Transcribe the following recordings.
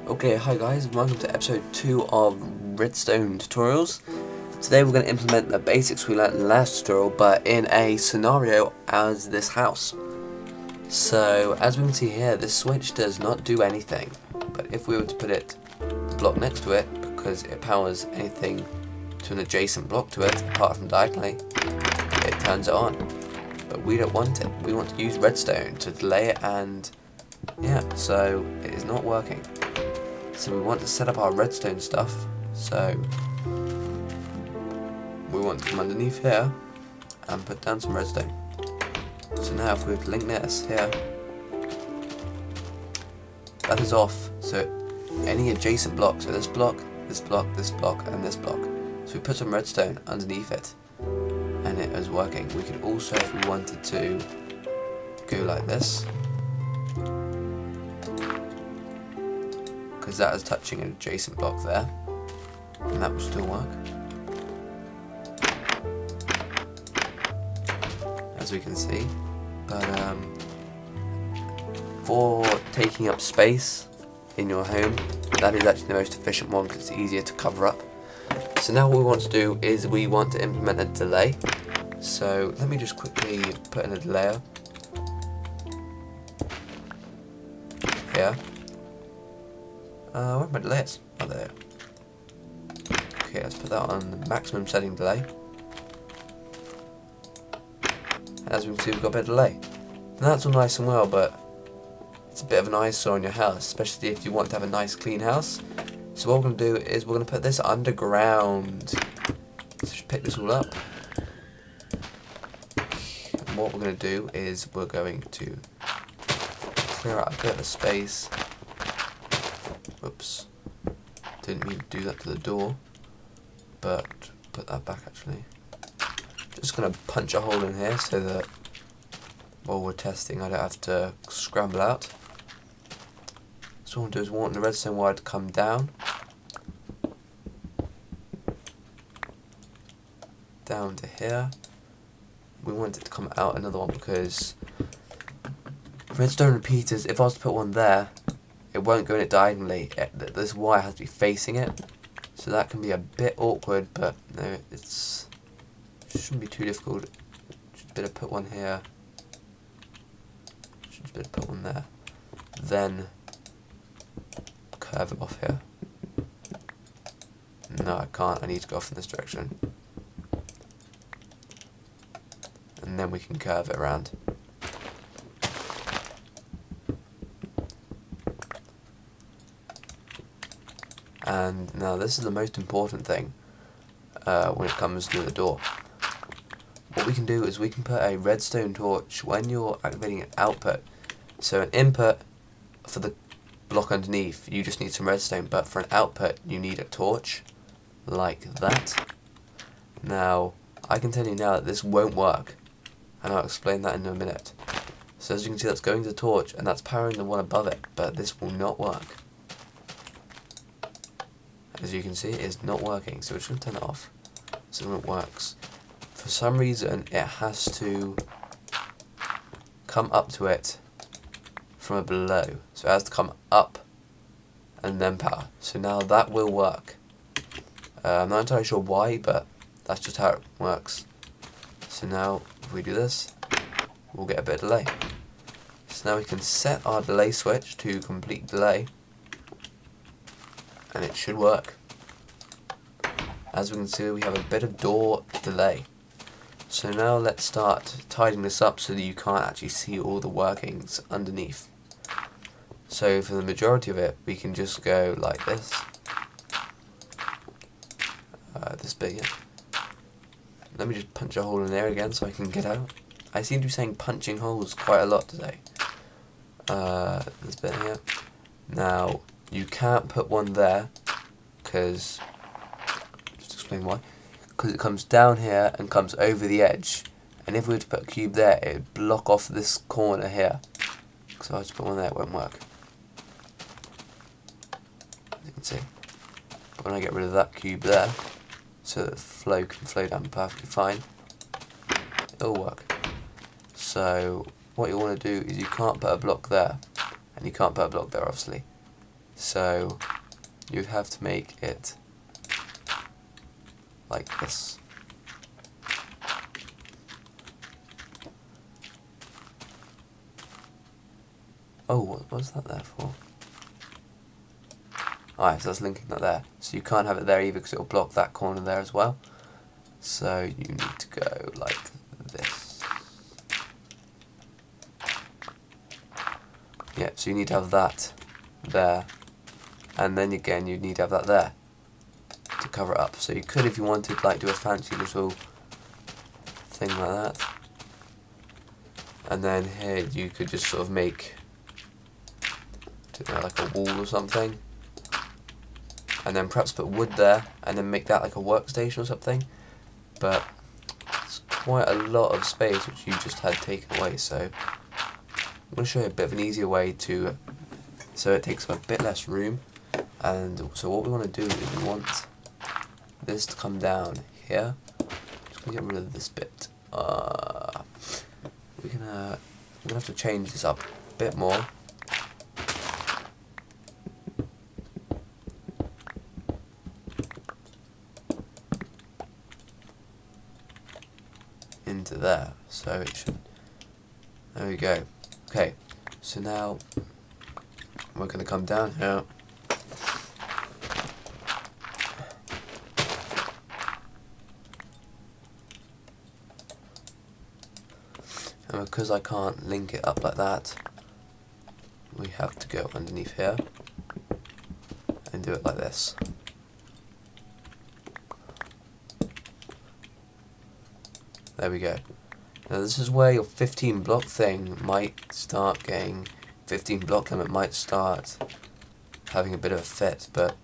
Okay, hi guys, and welcome to episode 2 of Redstone tutorials. Today we're going to implement the basics we learned in the last tutorial, but in a scenario as this house. So, as we can see here, this switch does not do anything, but if we were to put the block next to it, because it powers anything to an adjacent block to it, apart from diagonally, it turns it on. But we don't want it, we want to use redstone to delay it, and yeah, so it is not working. So we want to set up our redstone stuff, so we want to come underneath here and put down some redstone. So now if we were to link this here, that is off, so any adjacent blocks, so this block, this block, this block and this block. So we put some redstone underneath it and it is working. We could also, if we wanted to, go like this, because that is touching an adjacent block there, and that will still work. As we can see, but for taking up space in your home, that is actually the most efficient one because it's easier to cover up. So now what we want to do is we want to implement a delay. So let me just quickly put in a delayer here. Where are my delayers? Oh, there. Okay, let's put that on the maximum setting delay. As we can see, we've got a bit of delay. And that's all nice and well, but it's a bit of an eyesore on your house, especially if you want to have a nice clean house. So what we're going to do is we're going to put this underground. Let's just pick this all up. And what we're going to do is we're going to clear out a bit of space. Oops, didn't mean to do that to the door, but put that back actually. Just going to punch a hole in here so that while we're testing I don't have to scramble out. So what we'll do is we want the redstone wire to come down to here. We want it to come out another one because redstone repeaters, if I was to put one there, it won't go in it diagonally. This wire has to be facing it, so that can be a bit awkward, but no, it shouldn't be too difficult. Just better put one here. Just better put one there. Then curve it off here. No, I can't. I need to go off in this direction, and then we can curve it around. And now this is the most important thing when it comes to the door. What we can do is we can put a redstone torch when you're activating an output. So an input for the block underneath, you just need some redstone, but for an output you need a torch like that. Now I can tell you now that this won't work, and I'll explain that in a minute. So as you can see, that's going to the torch and that's powering the one above it, but this will not work. As you can see, it is not working, so we're just going to turn it off so it works. For some reason it has to come up to it from below, so it has to come up and then power. So now that will work. I'm not entirely sure why, but that's just how it works. So now if we do this, we'll get a bit of delay. So now we can set our delay switch to complete delay, and it should work. As we can see, we have a bit of door delay. So now let's start tidying this up so that you can't actually see all the workings underneath. So for the majority of it, we can just go like this. This bit here. Let me just punch a hole in there again so I can get out. I seem to be saying punching holes quite a lot today. This bit here. Now, you can't put one there, because, just explain why, because it comes down here and comes over the edge, and if we were to put a cube there, it would block off this corner here. So if I was to put one there, it won't work, as you can see. But when I get rid of that cube there, so that the flow can flow down perfectly fine, it'll work. So what you want to do is you can't put a block there, and you can't put a block there obviously. So you'd have to make it like this. Oh, what was that there for? Alright, so that's linking that there. So you can't have it there either because it'll block that corner there as well. So you need to go like this. Yeah, so you need to have that there. And then again you need to have that there to cover it up. So you could, if you wanted, like do a fancy little thing like that. And then here you could just sort of make, I don't know, like a wall or something. And then perhaps put wood there, and then make that like a workstation or something. But it's quite a lot of space which you just had taken away, so I'm going to show you a bit of an easier way to, so it takes up a bit less room. And so what we want to do is we want this to come down here. Just going to get rid of this bit. We're gonna have to change this up a bit more. Into there, so it should, there we go. Okay, so now we're going to come down here and because I can't link it up like that, we have to go underneath here and do it like this. There we go. Now this is where your 15 block thing might start getting, 15 block limit might start having a bit of a fit, but,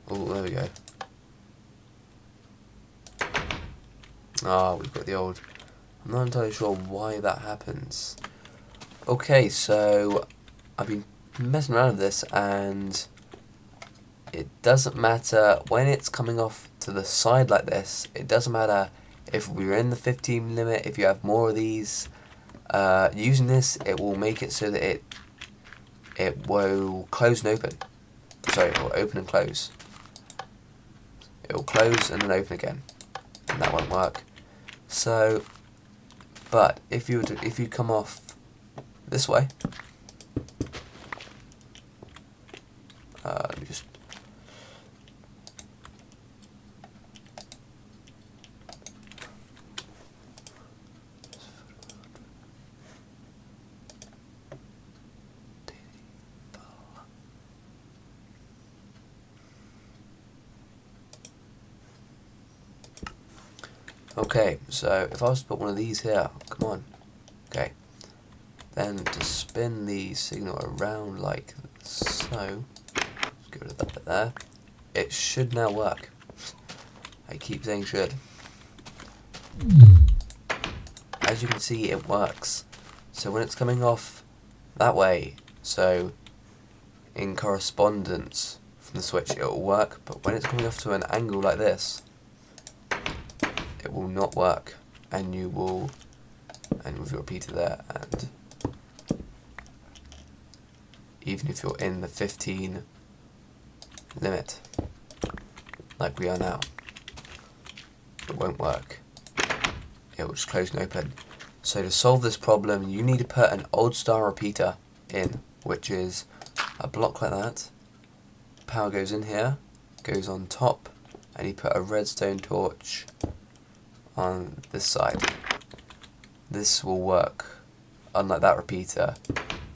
oh, there we go. Ah, we've got the old, I'm not entirely sure why that happens. Okay, so I've been messing around with this and it doesn't matter when it's coming off to the side like this, it doesn't matter if we're in the 15 limit, if you have more of these, using this it will make it so that it will close and open. Sorry, it will open and close. It will close and then open again, and that won't work. So, but if you come off this way, let me just. Okay, so if I was to put one of these here, come on, okay, then to spin the signal around like so, let's get rid of that bit there, it should now work. I keep saying should. As you can see, it works. So when it's coming off that way, so in correspondence from the switch, it will work, but when it's coming off to an angle like this, it will not work, and you will, and with your repeater there, and even if you're in the 15 limit, like we are now, it won't work. It will just close and open. So to solve this problem, you need to put an old star repeater in, which is a block like that. Power goes in here, goes on top, and you put a redstone torch on this side. This will work. Unlike that repeater,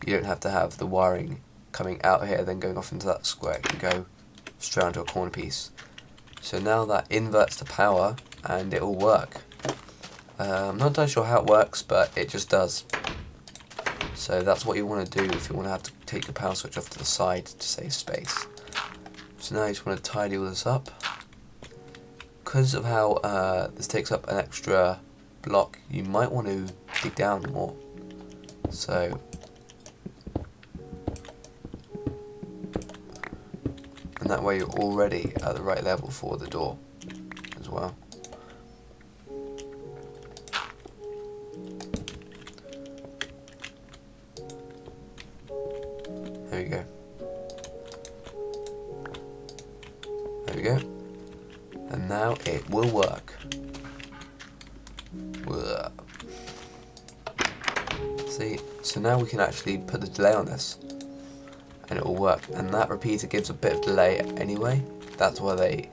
you don't have to have the wiring coming out here then going off into that square. It can go straight onto a corner piece. So now that inverts the power and it will work. I'm not entirely sure how it works, but it just does. So that's what you want to do if you want to have to take the power switch off to the side to save space. So now you just want to tidy all this up. Because of how this takes up an extra block, you might want to dig down more. So, and that way you're already at the right level for the door as well. There we go. There we go. And now it will work. See, so now we can actually put the delay on this and it will work. And that repeater gives a bit of delay anyway. That's why they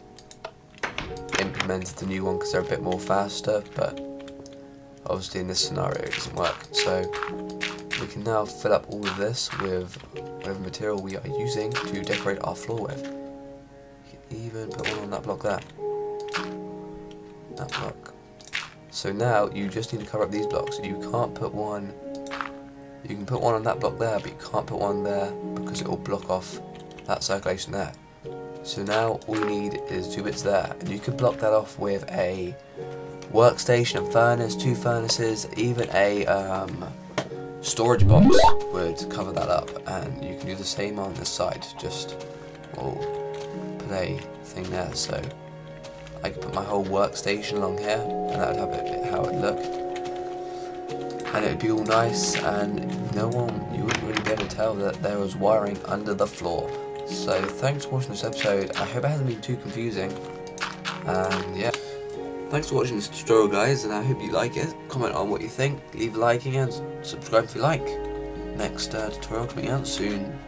implemented the new one, because they're a bit more faster, but obviously in this scenario it doesn't work. So we can now fill up all of this with whatever material we are using to decorate our floor with. You can even put one on that block there. That block. So now you just need to cover up these blocks. You can't put one. You can put one on that block there, but you can't put one there because it will block off that circulation there. So now all you need is 2 bits there, and you could block that off with a workstation, a furnace, 2 furnaces, even a storage box would cover that up. And you can do the same on this side. Just put a thing there, so I could put my whole workstation along here, and that would have it how it would look. And it would be all nice, and you wouldn't really be able to tell that there was wiring under the floor. So thanks for watching this episode. I hope it hasn't been too confusing. And yeah, thanks for watching this tutorial, guys, and I hope you like it. Comment on what you think, leave a liking, and subscribe if you like. Next tutorial coming out soon.